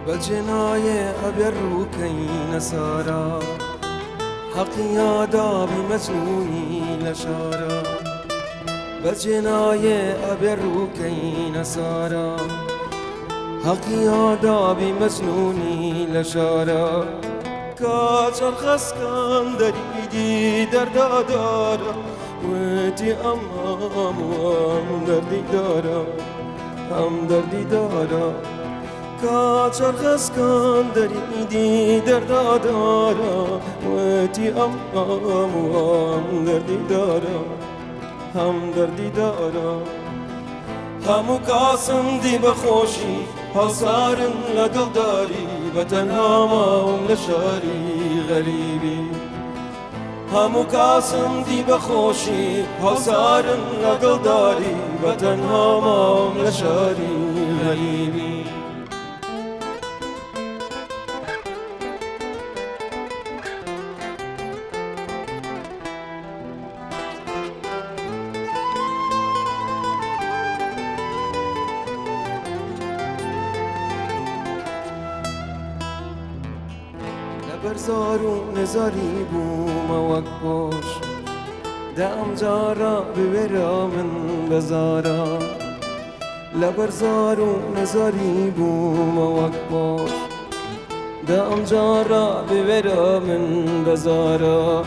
بجناية أبروكين سارا حقي داب مجنوني لشارا بجناية أبروكين سارا حقي داب مجنوني لشارا كاجر خسكان دريدي دردا دارا وتي أمام وام دردي دارا هم دردي دارا كاچر خسكان دريدي دردا دارا وتي أمام وام دردي دارا هم دردي دارا همو قاسم دي بخوشي حصارن لدلداري بتنها ماهم لشاري غريبي همو قاسم دي بخوشي حصارن لدلداري بتنها ماهم لشاري غريبي برزار و نزاری بوم وک باش دم جارا ببرا من بزارا لبرزار و نزاری بوم وک باش دم جارا ببرا من بزارا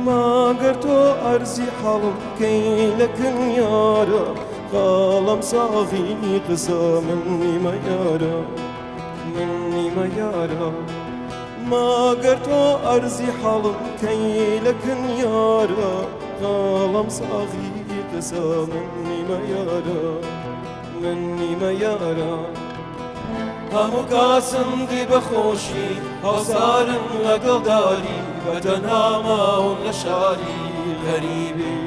ما قرتو أرزي حلم كي لكن يارا قالم صاغي قصة مني ما يارا مني ما يارا ما قرتو أرزي حلم كي لكن يارا قالم صاغي قسا مني ما يارا مني ما يارا همو قاسم دي بخوشي حصارن لقلداري وتنها ماهم لشاري غريبي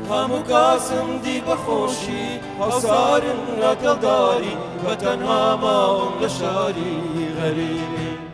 همو قاسم دي بخوشي حصارن لقلداري وتنها ماهم لشاري غريبي